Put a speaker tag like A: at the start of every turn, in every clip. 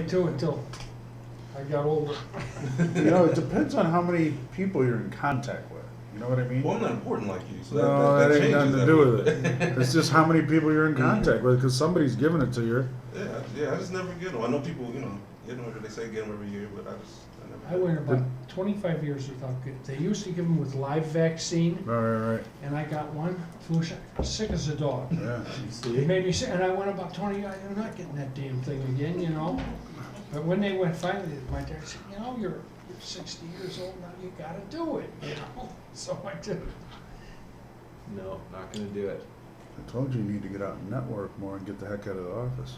A: way too until I got older.
B: You know, it depends on how many people you're in contact with. You know what I mean?
C: Well, I'm not important like you, so
B: No, that ain't nothing to do with
C: it.
B: it. It's just how many people you're in contact with, because somebody's giving it to you.
C: Yeah, I just never get them. I know people, you know, they say get them every year, but I
A: I
C: never.
A: went about 25 years without getting. They used to give them with live vaccine,
B: Right.
A: and I got one. Flu shot, sick as a dog.
B: Yeah.
A: It made me sick, and I went about 20 years. I'm not getting that damn thing again, you know. But when they went finally, my dad said, you know, you're 60 years old now. You got to do it, you know. So I did.
D: No, not gonna do it.
B: I told you need to get out and network more and get the heck out of the office.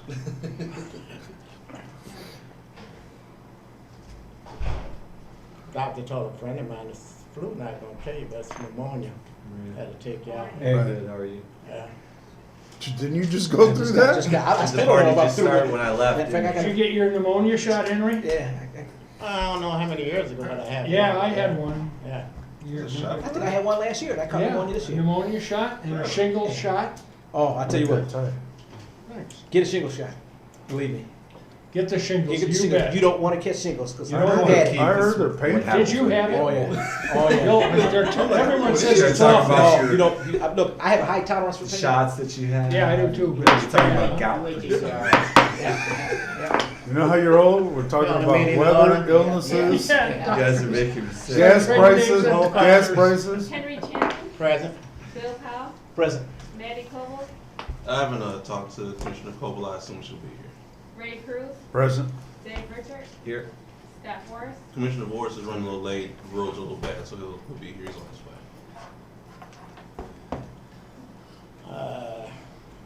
E: Doctor told a friend of mine, the flu not gonna kill you, but it's pneumonia. Had to take you out.
D: Hey, good. How are you?
E: Yeah.
B: Didn't you just go through that?
E: I
D: The
E: still don't
D: party
E: know about
D: just
E: through
D: started
E: it.
D: when I left.
E: In fact, I
A: Did you get your pneumonia shot, Henry?
E: Yeah. I don't know how many years ago, but I had.
A: Yeah, I had one.
E: Yeah.
A: Years
C: It's a shot.
A: ago.
F: I think I had one last year, and I caught pneumonia this year.
A: Pneumonia shot and a shingles shot.
F: Oh, I'll tell you what,
A: Thanks.
F: get a shingle shot. Believe me.
A: Get the shingles,
F: Get the
A: you
F: shingles.
A: bet.
F: You don't want to catch shingles because
A: You
F: I
A: don't
F: heard
A: wanna
F: that.
D: keep-
B: I heard they're painful.
A: Did you have it?
F: Oh yeah. Oh yeah.
A: No, everyone says
D: You're
A: it's
D: talking
A: awful.
D: about
F: Oh, you don't. Look, I have a high tolerance for pain.
D: shots that you had.
A: Yeah, I do too, but
D: You're
A: it's
D: talking
A: bad.
D: about gout.
F: Yeah.
B: You know how you're old? We're talking
E: Yeah,
B: about
E: meeting
B: weather,
E: honor.
B: illnesses,
D: You guys are making me sick.
B: gas
A: Yeah.
B: prices,
A: Yeah.
B: gas prices.
G: Henry Chan,
E: Present.
G: Bill Powell,
F: Present.
G: Maddie Coble,
C: I haven't talked to Commissioner Koval. I assume she'll be here.
G: Ray Cruz,
B: Present.
G: Dave Richard,
D: Here.
G: Scott Forrest,
C: Commissioner Vorse is running a little late. The roads are a little bad, so he'll be here. He's on his way.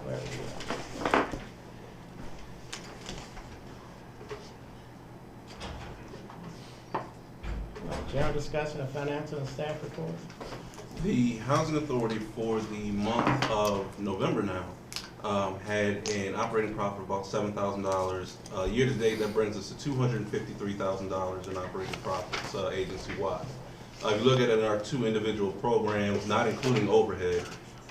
E: Where are we at? General discussion of financial and staff reports.
C: The Housing Authority for the month of November now had an operating profit of about $7,000. Year to date, that brings us to $253,000 in operating profits agency-wide. If you look at it in our two individual programs, not including overhead,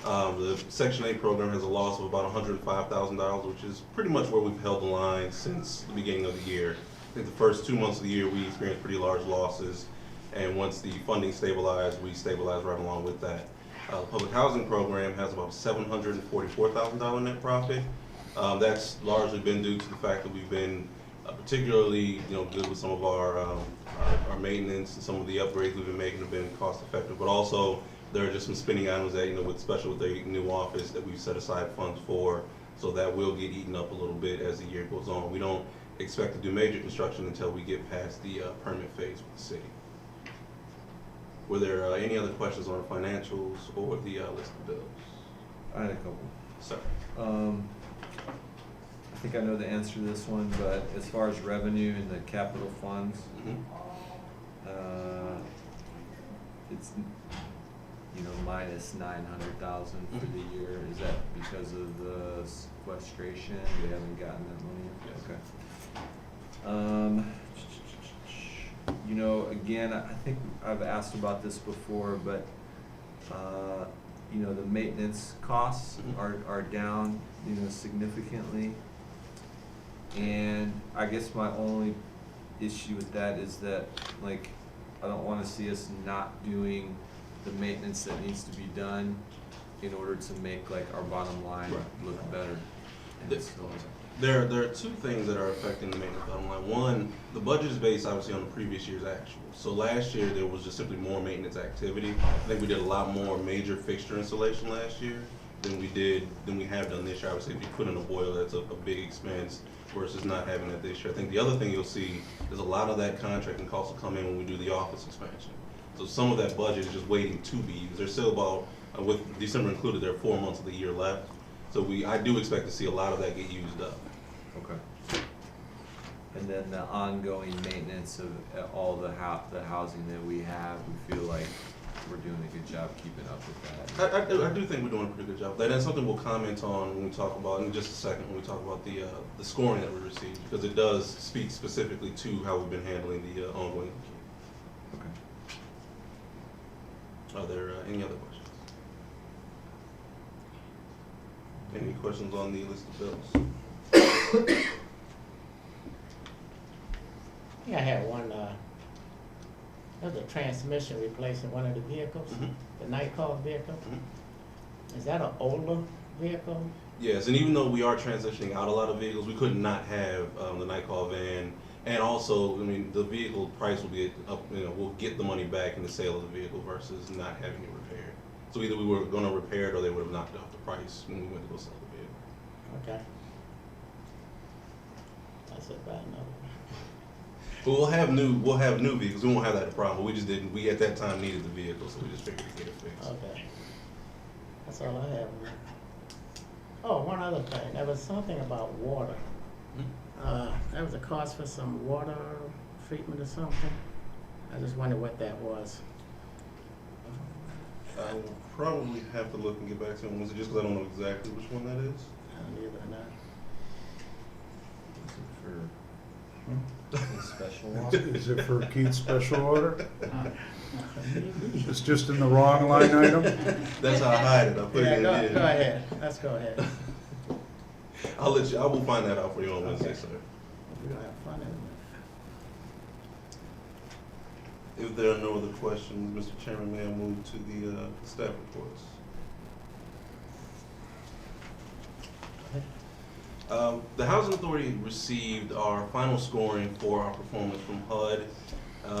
C: the Section 8 program has a loss of about $105,000, which is pretty much where we've held the line since the beginning of the year. I think the first 2 months of the year, we experienced pretty large losses. And once the funding stabilized, we stabilized right along with that. The public housing program has about $744,000 net profit. That's largely been due to the fact that we've been particularly, good with some of our maintenance, and some of the upgrades we've been making have been cost effective. But also, there are just some spending items that, especially with the new office, that we've set aside funds for, so that will get eaten up a little bit as the year goes on. We don't expect to do major construction until we get past the permit phase with the city. Were there any other questions on the financials or the list of bills?
D: I had a couple.
C: Sir.
D: I think I know the answer to this one, but as far as revenue in the capital funds, it's minus 900,000 for the year. Is that because of the sequestration? We haven't gotten that money yet? Okay. Again, I think I've asked about this before, but the maintenance costs are down, significantly. And I guess my only issue with that is that, I don't want to see us not doing the maintenance that needs to be done in order to make our bottom line look better.
C: There are two things that are affecting the maintenance bottom line. One, the budget is based obviously on the previous year's actual. So last year there was just simply more maintenance activity. I think we did a lot more major fixture installation last year than we have done this year. Obviously, if you put in a boiler, that's a big expense versus not having that this year. I think the other thing you'll see is a lot of that contracting costs will come in when we do the office expansion. So some of that budget is just waiting to be used. There's still about, with December included, there are 4 months of the year left. So I do expect to see a lot of that get used up.
D: Okay. And then the ongoing maintenance of all the housing that we have, we feel like we're doing a good job keeping up with that.
C: I do think we're doing a pretty good job. That's something we'll comment on when we talk about, in just a second, when we talk about the scoring that we received, because it does speak specifically to how we've been handling the ongoing.
D: Okay.
C: Are there any other questions? Any questions on the list of bills?
E: think I had one, there was a transmission replacing one of the vehicles,
C: Mhm.
E: the night call vehicle.
C: Mhm.
E: Is that an older vehicle?
C: Yes, and even though we are transitioning out a lot of vehicles, we could not have the night call van. And also, I mean, the vehicle price will be up, we'll get the money back in the sale of the vehicle versus not having it repaired. So either we were gonna repair it or they would have knocked off the price when we went to go sell the vehicle.
E: Okay. That's about another one.
C: But we'll have new vehicles. We won't have that problem. We just didn't, we at that time needed the vehicle, so we just figured to get it fixed.
E: Okay. That's all I have. Oh, one other thing, there was something about water. There was a cost for some water treatment or something. I just wondered what that was.
C: I will probably have to look and get back to him. Was it just because I don't know exactly which one that is?
E: I don't either, not.
D: For special law?
B: Is it for Keith's special order? It's just in the wrong line item?
C: That's how I hide it. I put
E: Yeah,
C: it in
E: go
C: there.
E: ahead, let's go ahead.
C: I will find that out for you on Wednesday, sir.
E: We're gonna have fun in it.
C: If there are no other questions, Mr. Chairman, may I move to the staff reports? The Housing Authority received our final scoring for our performance from HUD.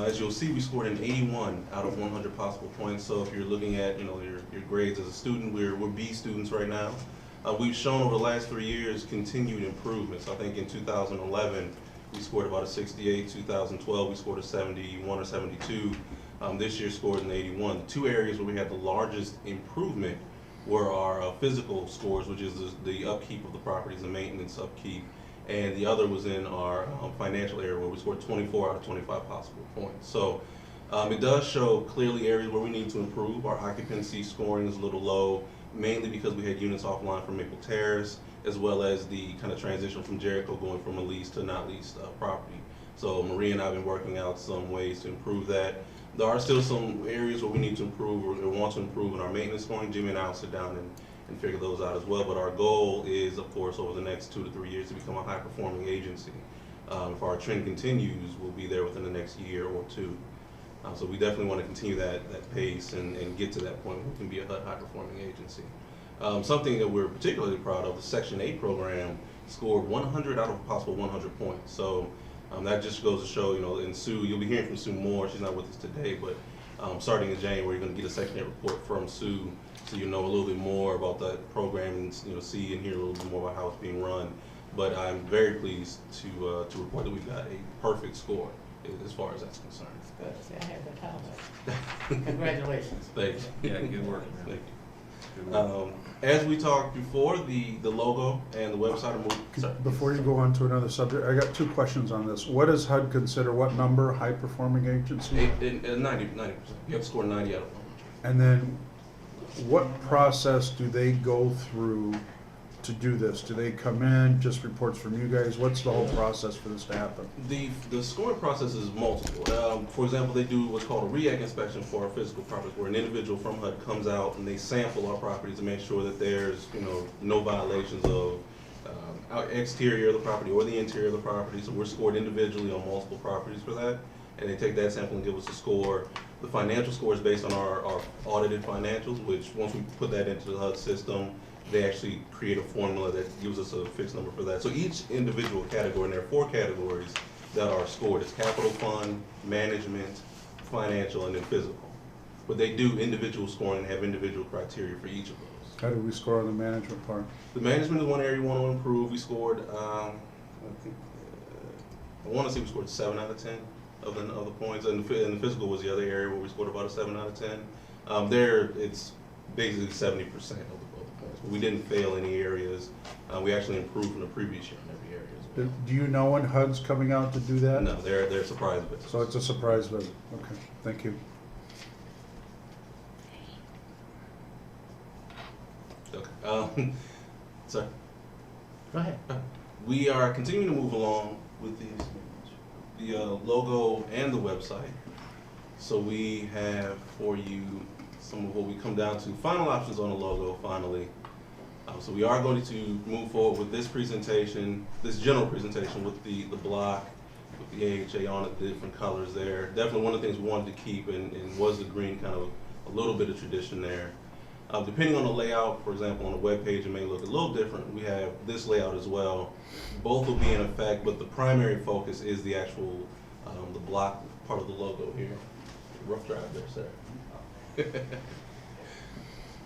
C: As you'll see, we scored an 81 out of 100 possible points. So if you're looking at your grades as a student, we're B students right now. We've shown over the last 3 years continued improvements. I think in 2011 we scored about a 68. 2012 we scored a 71 or 72. This year scored an 81. The two areas where we had the largest improvement were our physical scores, which is the upkeep of the properties, the maintenance upkeep, and the other was in our financial area where we scored 24 out of 25 possible points. So it does show clearly areas where we need to improve. Our occupancy scoring is a little low, mainly because we had units offline from Maple Terrace, as well as the kind of transition from Jericho going from a leased to not leased property. So Maria and I have been working out some ways to improve that. There are still some areas where we need to improve or want to improve in our maintenance scoring. Jimmy and I will sit down and figure those out as well. But our goal is, of course, over the next 2 to 3 years to become a high-performing agency. If our trend continues, we'll be there within the next year or two. So we definitely want to continue that pace and get to that point where we can be a high-performing agency. Something that we're particularly proud of, the Section 8 program scored 100 out of a possible 100 points. So that just goes to show, and Sue, you'll be hearing from Sue more. She's not with us today, but starting in January, you're going to get a Section 8 report from Sue, so you know a little bit more about that program and see and hear a little bit more about how it's being run. But I'm very pleased to report that we got a perfect score as far as that's concerned.
E: Good, see, I had that comment. Congratulations.
C: Thank you.
D: Yeah, good work, man.
C: Thank you.
D: Good work.
C: As we talked before, the logo and the website are moved. Sorry.
B: Before you go on to another subject, I got 2 questions on this. What does HUD consider, what number, high-performing agency?
C: 90%. You have to score 90 out of 100.
B: And then what process do they go through to do this? Do they come in, just reports from you guys? What's the whole process for this to happen?
C: The scoring process is multiple. For example, they do what's called a REAC inspection for our physical properties, where an individual from HUD comes out and they sample our properties to make sure that there's no violations of our exterior of the property or the interior of the property. So we're scored individually on multiple properties for that, and they take that sample and give us a score. The financial score is based on our audited financials, which once we put that into the HUD system, they actually create a formula that gives us a fixed number for that. So each individual category, and there are 4 categories that are scored. It's capital fund, management, financial, and then physical. But they do individual scoring and have individual criteria for each of those.
B: How do we score on the management part?
C: The management is one area we want to improve. We scored, I want to say we scored 7 out of 10 of the points, and the physical was the other area where we scored about a 7 out of 10. There, it's basically 70% of the points. But we didn't fail any areas. We actually improved from the previous year in every area as well.
B: Do you know when HUD's coming out to do that?
C: No, they're surprise visits.
B: So it's a surprise visit. Okay, thank you.
C: Okay. Sorry.
E: Go ahead.
C: We are continuing to move along with the logo and the website. So we have for you some of what we come down to. Final options on the logo, finally. So we are going to move forward with this presentation, this general presentation with the block with the AHA on it, the different colors there. Definitely one of the things we wanted to keep and was the green, kind of a little bit of tradition there. Depending on the layout, for example, on the web page, it may look a little different. We have this layout as well. Both will be in effect, but the primary focus is the actual, the block part of the logo here. Rough drive there, sir.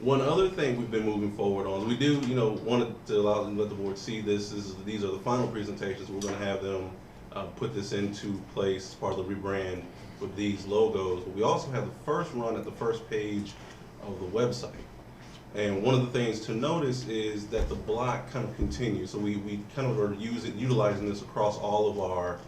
C: One other thing we've been moving forward on, we do, wanted to allow them to let the board see this. These are the final presentations. We're going to have them put this into place as part of the rebrand with these logos. But we also have the first run at the first page of the website. And one of the things to notice is that the block kind of continues. So we kind of are utilizing this across all of our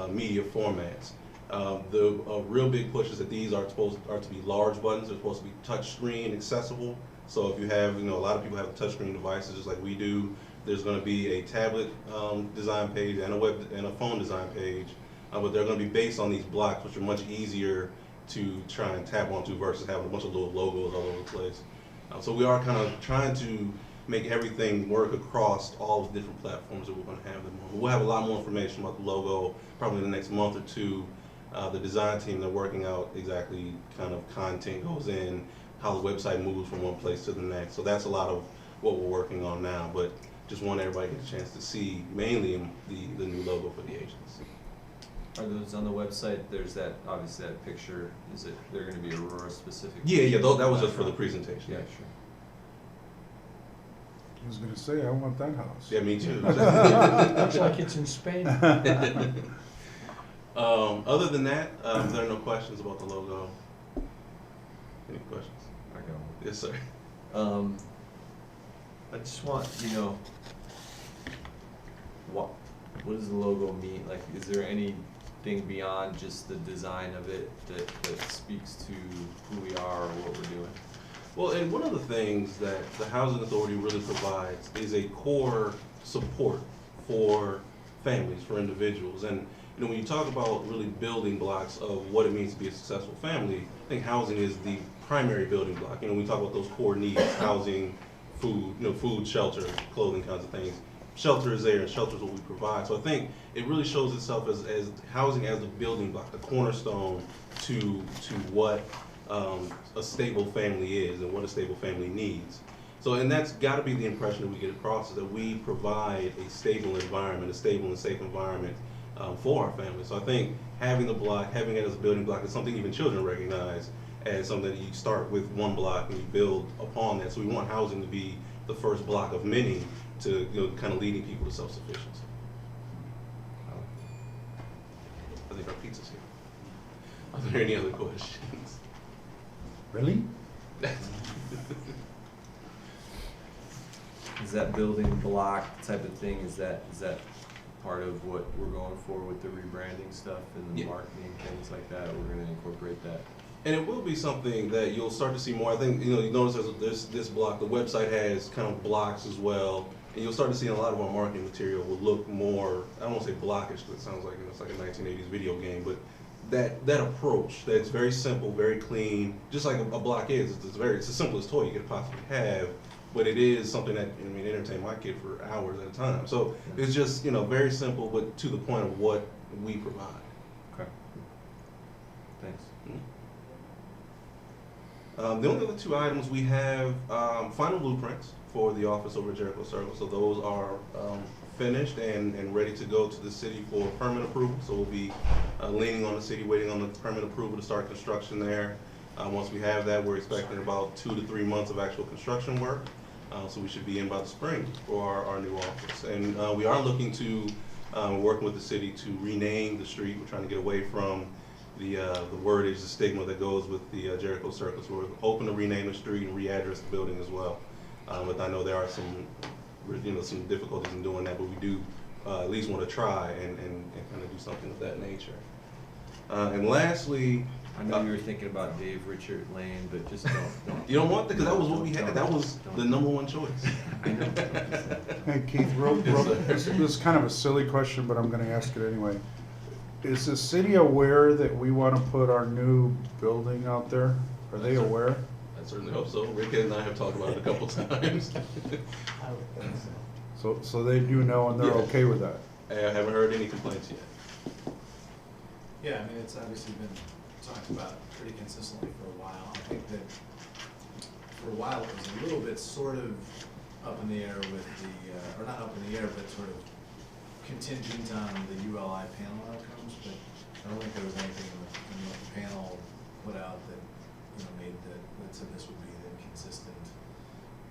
C: media formats. The real big push is that these are to be large buttons. They're supposed to be touch screen accessible. So if you have, a lot of people have touch screen devices just like we do. There's going to be a tablet design page and a web and a phone design page, but they're going to be based on these blocks, which are much easier to try and tap onto versus having a bunch of little logos all over the place. So we are kind of trying to make everything work across all the different platforms that we're going to have them on. We'll have a lot more information about the logo probably in the next month or two. The design team, they're working out exactly kind of content goes in, how the website moves from one place to the next. So that's a lot of what we're working on now, but just want everybody to get a chance to see mainly the new logo for the agency.
D: Are those on the website? There's that, obviously that picture, they're gonna be Aurora specific?
C: Yeah, that was just for the presentation.
D: Yeah, sure.
B: I was gonna say, I want that house.
C: Yeah, me too.
A: Looks like it's in Spain.
C: Other than that, there are no questions about the logo. Any questions?
D: I got one.
C: Yes, sir.
D: I just want, what does the logo mean? Like, is there anything beyond just the design of it that speaks to who we are or what we're doing?
C: Well, and one of the things that the Housing Authority really provides is a core support for families, for individuals. And when you talk about really building blocks of what it means to be a successful family, I think housing is the primary building block. When we talk about those core needs, housing, food, food, shelter, clothing kinds of things. Shelter is there, and shelter is what we provide. So I think it really shows itself as housing as the building block, the cornerstone to what a stable family is and what a stable family needs. So, and that's got to be the impression that we get across, is that we provide a stable environment, a stable and safe environment for our families. So I think having the block, having it as a building block is something even children recognize as something that you start with one block and you build upon that. So we want housing to be the first block of many to kind of leading people to self-sufficiency. I think our pizza's here. Are there any other questions?
B: Really?
D: Is that building block type of thing, is that part of what we're going for with the rebranding stuff and the
C: Yeah.
D: marketing, things like that? We're gonna incorporate that?
C: And it will be something that you'll start to see more. I think, you notice there's this block, the website has kind of blocks as well. And you'll start to see a lot of our marketing material will look more, I don't want to say blockish, because it sounds like it's like a 1980s video game, but that approach, that's very simple, very clean, just like a block is. It's the simplest toy you could possibly have, but it is something that, entertain my kid for hours at a time. So it's just, very simple, but to the point of what we provide.
D: Okay. Thanks.
C: The only other two items we have, final blueprints for the office over at Jericho Circle. So those are finished and ready to go to the city for permit approval. So we'll be leaning on the city, waiting on the permit approval to start construction there. Once we have that, we're expecting about 2 to 3 months of actual construction work. So we should be in by the spring for our new office. And we are looking to, working with the city to rename the street. We're trying to get away from the wordage, the stigma that goes with the Jericho Circle. So we're hoping to rename the street and readdress the building as well. But I know there are some difficulties in doing that, but we do at least want to try and kind of do something of that nature. And lastly,
D: I know you were thinking about Dave Richard Lane, but just don't.
C: you don't want that, because that was what we had. That was the #1 choice.
D: I know.
B: Hey Keith, this is kind of a silly question, but I'm gonna ask it anyway. Is the city aware that we wanna put our new building out there? Are they aware?
C: I certainly hope so. Rick and I have talked about it a couple times.
E: I would think so.
B: So they do know and they're
C: Yeah.
B: okay with that?
C: I haven't heard any complaints yet.
H: Yeah, I mean, it's obviously been talked about pretty consistently for a while. I think that for a while it was a little bit sort of up in the air with the, or not up in the air, but sort of contingent on the ULI panel outcomes, but I don't think there was anything in what the panel put out that, you know, that said this would be the consistent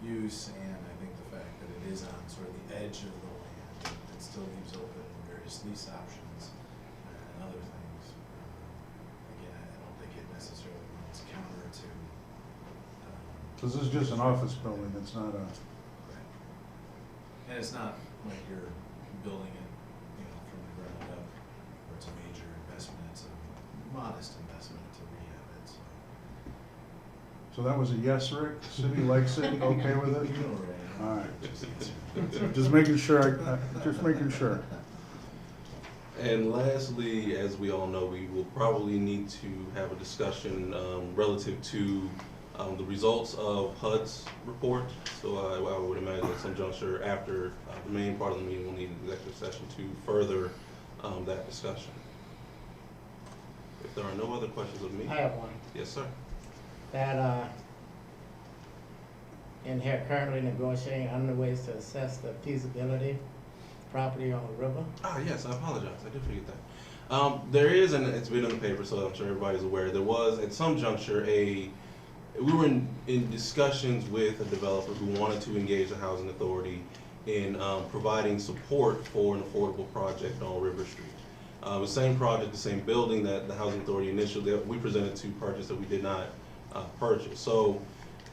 H: use, and I think the fact that it is on sort of the edge of the land, it still leaves open various lease options and other things. Again, I don't think it necessarily runs counter to.
B: Cause this is just an office building, it's not a,
H: Right. And it's not like you're building it, you know, from the ground up, where it's a major investment, it's a modest investment to rehab it, so.
B: so that was a yes, Rick? City likes it, okay with it?
H: You know, right?
B: Alright, just making sure, just making sure.
C: And lastly, as we all know, we will probably need to have a discussion relative to the results of HUD's report. So I would imagine at some juncture after the main part of the meeting, we'll need an executive session to further that discussion. If there are no other questions of me.
E: I have one.
C: Yes, sir.
E: That, in here currently negotiating under ways to assess the feasibility of property on the river.
C: Ah, yes, I apologize. I did forget that. There is, and it's been in the paper, so I'm sure everybody's aware, there was at some juncture we were in discussions with a developer who wanted to engage the housing authority in providing support for an affordable project on River Street. The same project, the same building that the housing authority initially, that we presented to purchase that we did not purchase. So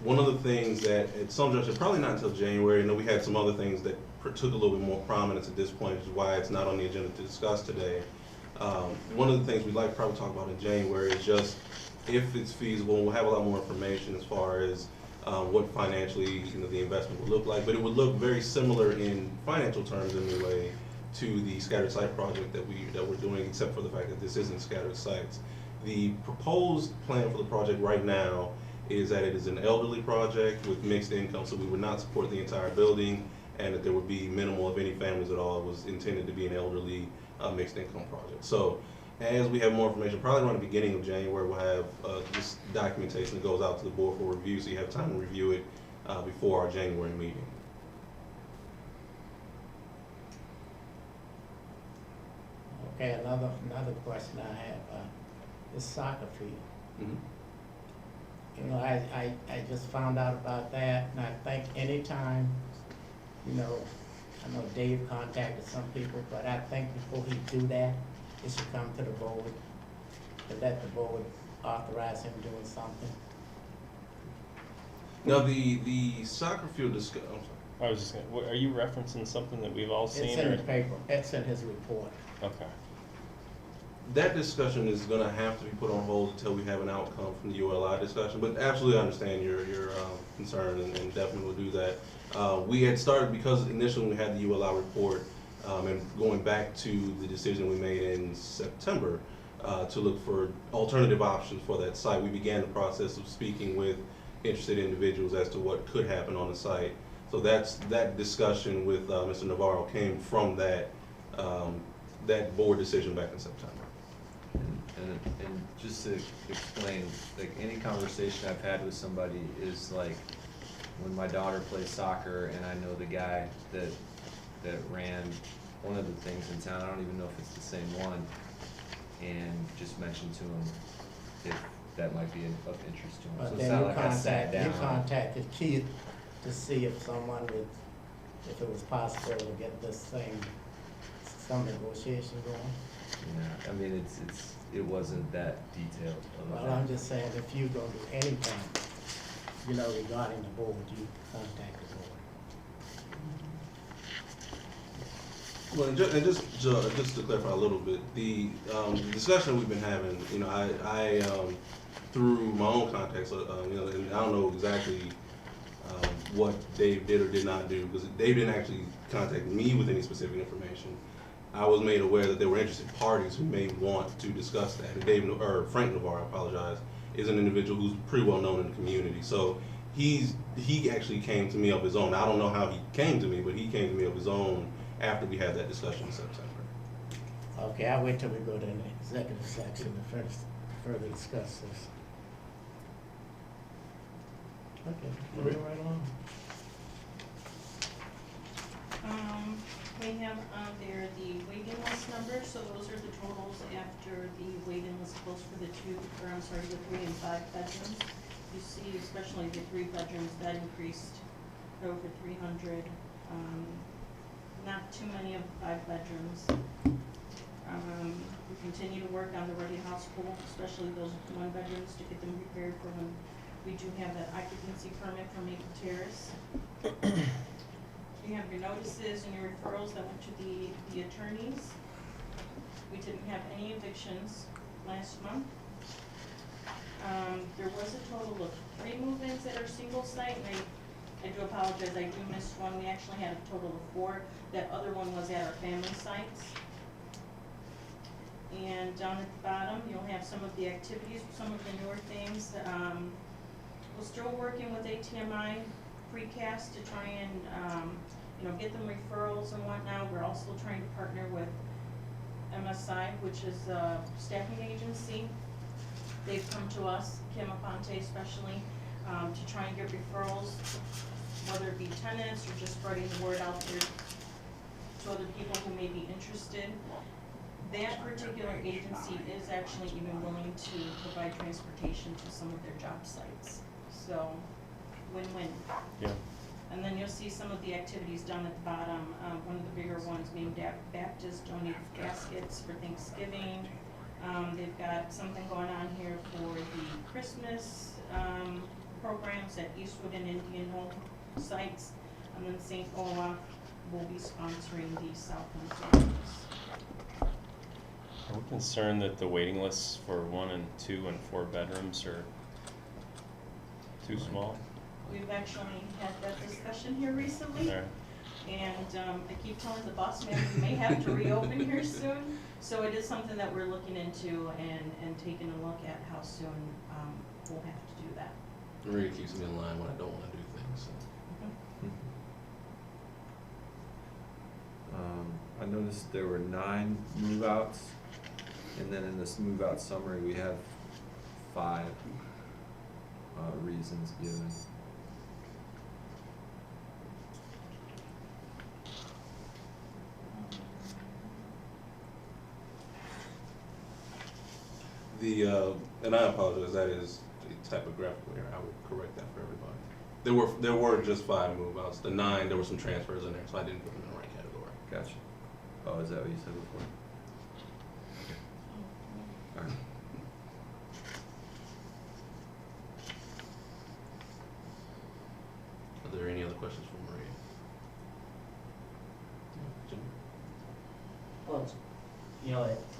C: one of the things that at some juncture, probably not until January, I know we had some other things that took a little bit more prominence at this point, which is why it's not on the agenda to discuss today. One of the things we'd like to probably talk about in January is just if it's feasible, and we'll have a lot more information as far as what financially, you know, the investment would look like, but it would look very similar in financial terms anyway to the scattered site project that we're doing, except for the fact that this isn't scattered sites. The proposed plan for the project right now is that it is an elderly project with mixed income, so we would not support the entire building, and that there would be minimal, if any, families at all. It was intended to be an elderly mixed income project. So as we have more information, probably around the beginning of January, we'll have this documentation that goes out to the board for review, so you have time to review it before our January meeting.
E: Okay, another question I have, is soccer field.
C: Mm-hmm.
E: You know, I just found out about that, and I think anytime, you know, I know Dave contacted some people, but I think before he do that, it should come to the board, to let the board authorize him doing something.
C: Now, the soccer field discussion, I'm sorry.
I: I was just gonna, are you referencing something that we've all seen?
E: It's in the paper, it's in his report.
I: Okay.
C: That discussion is gonna have to be put on hold until we have an outcome from the ULI discussion, but absolutely understand your concern and definitely will do that. We had started, because initially we had the ULI report, and going back to the decision we made in September, to look for alternative options for that site, we began the process of speaking with interested individuals as to what could happen on the site. So that discussion with Mr. Navarro came from that board decision back in September.
D: And just to explain, like any conversation I've had with somebody is like when my daughter plays soccer and I know the guy that ran one of the things in town, I don't even know if it's the same one, and just mentioned to him if that might be of interest to him.
E: But
D: So it's
E: then
D: not
E: you
D: like I sat down.
E: contacted Keith to see if someone would, if it was possible to get this thing, some negotiation going.
D: Yeah, I mean, it wasn't that detailed.
E: Well, I'm just saying, if you don't do anything, you know, regarding the board, you contact the board.
C: Well, and just to clarify a little bit, the discussion we've been having, you know, I through my own context, you know, and I don't know exactly what Dave did or did not do, because Dave didn't actually contact me with any specific information. I was made aware that there were interested parties who may want to discuss that. And Frank Navarro, I apologize, is an individual who's pretty well known in the community. So he actually came to me of his own. I don't know how he came to me, but he came to me of his own after we had that discussion in September.
E: Okay, I'll wait till we go to the executive section to first further discuss this. Okay, moving right along.
J: We have on there the waiting list numbers, so those are the totals after the waiting list goes for the the 3 and 5 bedrooms. You see, especially the 3 bedrooms, that increased over 300. Not too many of the 5 bedrooms. We continue to work on the Ready House pool, especially those 1 bedrooms, to get them prepared for when we do have that occupancy permit for Maple Terrace. You have your notices and your referrals that went to the attorneys. We didn't have any evictions last month. There was a total of 3 move-ins at our single site, and I do apologize, I do miss one. We actually had a total of 4. That other one was at our family sites. And down at the bottom, you'll have some of the activities, some of the newer things. We're still working with ATMI Precast to try and, get them referrals and whatnot. We're also trying to partner with MSI, which is a staffing agency. They've come to us, Kim Aponte especially, to try and get referrals, whether it be tenants or just spreading the word out there to other people who may be interested. That particular agency is actually even willing to provide transportation to some of their job sites. So, win-win.
I: Yeah.
J: And then you'll see some of the activities down at the bottom. One of the bigger ones being Baptist donated baskets for Thanksgiving. They've got something going on here for the Christmas programs at Eastwood and Indian Home sites. And then St. Olaf will be sponsoring the Southland Farms.
I: Are we concerned that the waiting lists for 1 and 2 and 4 bedrooms are too small?
J: We've actually had that discussion here recently.
I: All right.
J: And I keep telling the boss man we may have to reopen here soon. So it is something that we're looking into and taking a look at how soon we'll have to do that.
C: It really keeps me in line when I don't want to do things. So.
D: I noticed there were 9 move-outs, and then in this move-out summary, we have 5 reasons given.
C: And I apologize, that is a typographical error. I would correct that for everybody. There were just 5 move-outs. The 9, there were some transfers in there, so I didn't put them in the right category.
D: Gotcha. Oh, is that what you said before? All right.
C: Are there any other questions for Maria? Jim?
K: Well,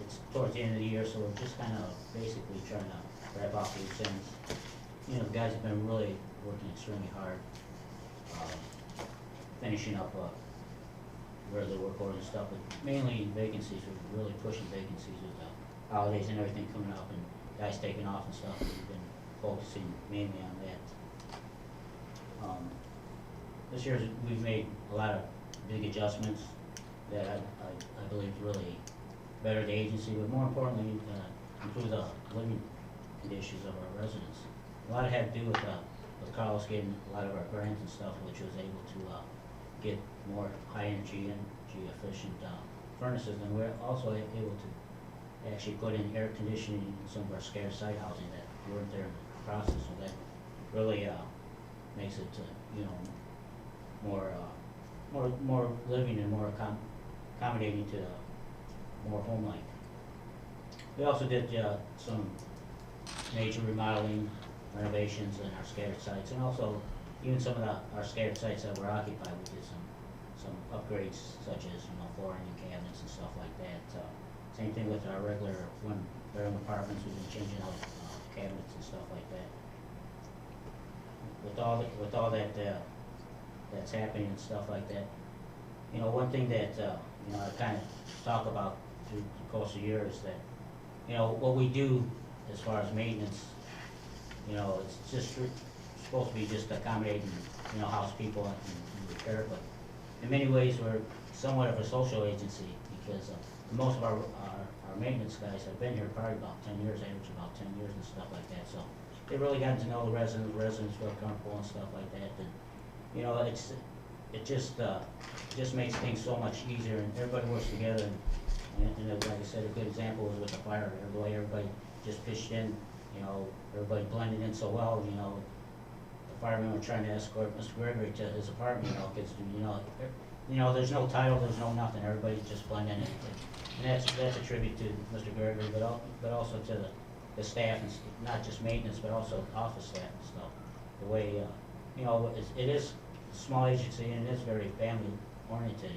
K: it's towards the end of the year, so we're just kind of basically trying to wrap up loose ends. The guys have been really working extremely hard, finishing up regular work orders and stuff, but mainly vacancies. We're really pushing vacancies with the holidays and everything coming up, and guys taking off and stuff. We've been focusing mainly on that. This year we've made a lot of big adjustments that I believe really better the agency, but more importantly, improve the living conditions of our residents. A lot of it had to do with Carlos getting a lot of our grants and stuff, which was able to get more high energy efficient furnaces, and we're also able to actually put in air conditioning in some of our scarce site housing that weren't there in the process, so that really makes it more living and more accommodating to more home-like. We also did some major remodeling, renovations in our scattered sites, and also even some of our scattered sites that were occupied, we did some upgrades such as flooring and cabinets and stuff like that. Same thing with our regular one-bedroom apartments. We've been changing out cabinets and stuff like that. With all that that's happening and stuff like that, one thing that I kind of talk about through the course of the year is that what we do as far as maintenance, it's just supposed to be just accommodating house people and repair, but in many ways we're somewhat of a social agency because most of our maintenance guys have been here probably about 10 years, average about 10 years and stuff like that, so they really gotten to know the residents feel comfortable and stuff like that, and, you know, it just makes things so much easier, and everybody works together, and like I said, a good example was with the fire, the way everybody just pitched in, you know, everybody blended in so well, you know, the firemen were trying to escort Mr. Gregory to his apartment, you know, because, you know, there's no title, there's no nothing, everybody just blended in, and that's a tribute to Mr. Gregory, but also to the staff, and not just maintenance, but also office staff and stuff, the way, you know, it is a small agency, and it is very family oriented.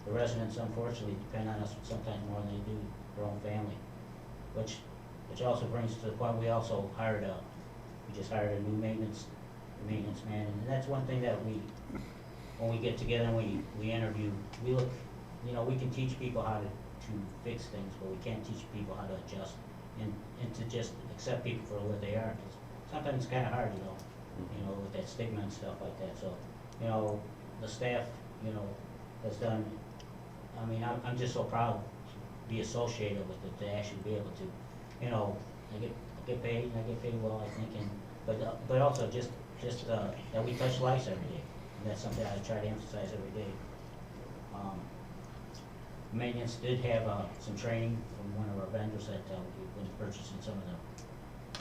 K: The residents unfortunately depend on us sometimes more than they do their own family, which also brings to the point, we also just hired a new maintenance man, and that's one thing that when we get together and we interview, we look, you know, we can teach people how to fix things, but we can't teach people how to adjust and to just accept people for what they are, 'cause sometimes it's kinda hard, you know, with that stigma and stuff like that, so, you know, the staff, you know, has done, I mean, I'm just so proud to be associated with it, to actually be able to, you know, I get paid, and I get paid well, I think, but also just that we touch lives every day, and that's something I try to emphasize every day. Maintenance did have some training from one of our vendors that we've been purchasing some of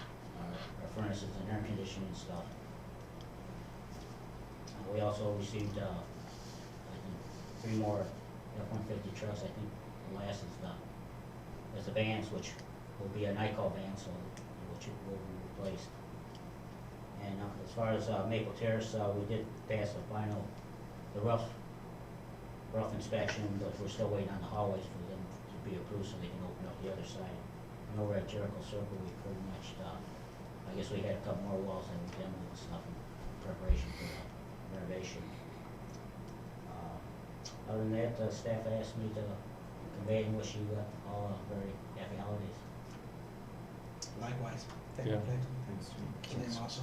K: our furnaces and air conditioning stuff. We also received, I think, 3 more F-150 trucks. I think the last is the vans, which will be a night call van, so which will be replaced. And as far as Maple Terrace, we did pass the rough inspection, but we're still waiting on the hallways for them to be approved so they can open up the other side. And over at Jericho Circle, we pretty much, I guess we had a couple more walls and we demoed and stuff in preparation for the renovation. Other than that, staff asked me to convey and wish you all a very happy holidays.
F: Likewise. Thank you,
I: Yeah.
F: Jim.
D: Thanks, Jim.
F: Jim also.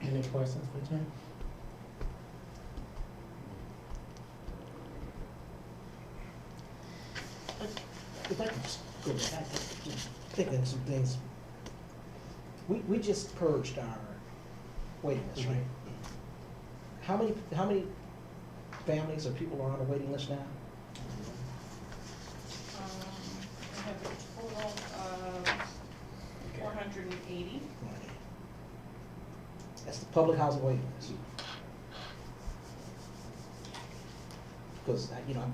E: Any questions for Jim?
F: If I could just go back, I just think of some things. We just purged our waiting list, right? How many families or people are on the waiting list now?
J: I have a total of 480.
F: That's the public housing waiting list. Because, you know, I'm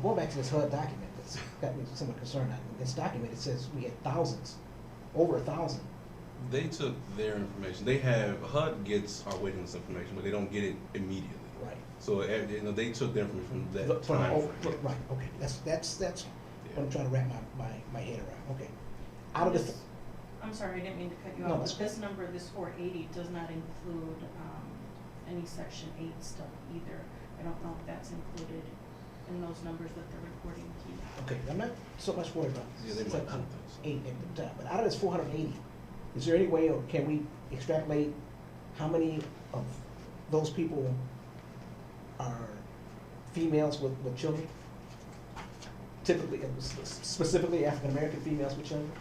F: going back to this HUD document that's got me somewhat concerned. In this document, it says we had thousands, over 1,000.
C: They took their information. HUD gets our waiting list information, but they don't get it immediately.
F: Right.
C: So, you know, they took their information from that
F: From-
C: time
F: oh,
C: frame.
F: right, okay, that's what I'm trying to wrap my head around, okay. Out of the,
J: I'm sorry, I didn't mean to cut you
F: No,
J: off,
F: that's
J: but this number, this 480, does not include any Section 8 stuff either. I don't know if that's included in those numbers that they're reporting to you.
F: okay, I'm not so much worried about
C: Yeah, they might
F: Section
C: put those.
F: 8 at the time, but out of this 480, is there any way, or can we extrapolate how many of those people are females with children? Typically, specifically African-American females with children?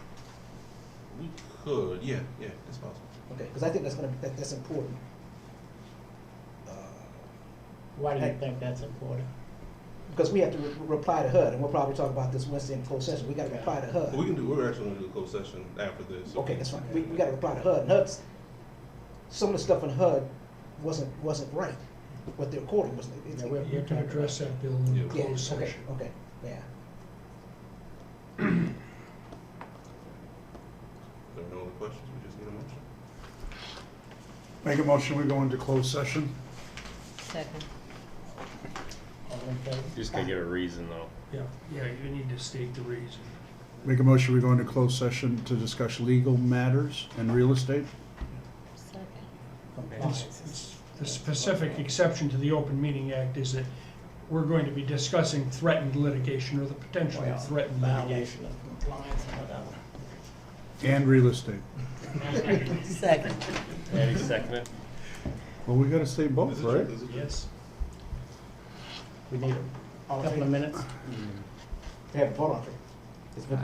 C: We could, yeah, that's possible.
F: Okay, because I think that's important.
E: Why do you think that's important?
F: Because we have to reply to HUD, and we'll probably talk about this Wednesday in closed session. We gotta reply to HUD.
C: We're actually gonna do a closed session after this.
F: Okay, that's fine. We gotta reply to HUD. And HUD's, some of the stuff in HUD wasn't right, what they're quoting wasn't.
E: Yeah, we're
A: You can address that, Bill, in
C: Yeah.
F: Yeah,
A: closed
F: okay,
A: session.
F: okay, yeah.
C: If there are no other questions, we just need a motion.
B: Make a motion, we go into closed session.
L: Second.
E: All in favor?
I: You just gotta give a reason though.
A: Yeah, you need to state the reason.
B: Make a motion, we go into closed session to discuss legal matters and real estate.
L: Second.
E: Compliance.
A: The specific exception to the Open Meeting Act is that we're going to be discussing threatened litigation or the potential
E: Well,
A: of threatened litigation.
E: Violation of compliance and whatever.
B: And real estate.
L: Second.
I: Any second it?
B: Well, we gotta say both,
C: Is it
B: right?
C: true? Is it true?
A: Yes.
E: We need a couple of minutes.
F: We have a vote on it. It's been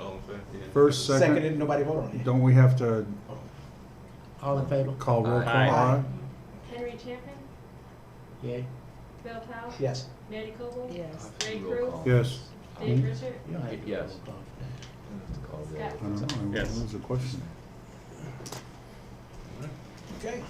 C: All in favor? Yeah.
B: First,
F: seconded,
B: second,
F: nobody voted on it.
B: don't we have to
E: All in favor?
B: call roll call?
I: Aye.
B: Aye.
G: Henry Champion,
E: Yay?
G: Bill Powell,
F: Yes.
G: Matty Koval,
L: Yes.
G: Ray Cruz,
B: Yes.
G: Dave Richard,
E: You don't have to
D: Yes.
E: roll call for that.
G: Scott
B: I don't know,
I: Yes.
B: what was the question?
F: Okay.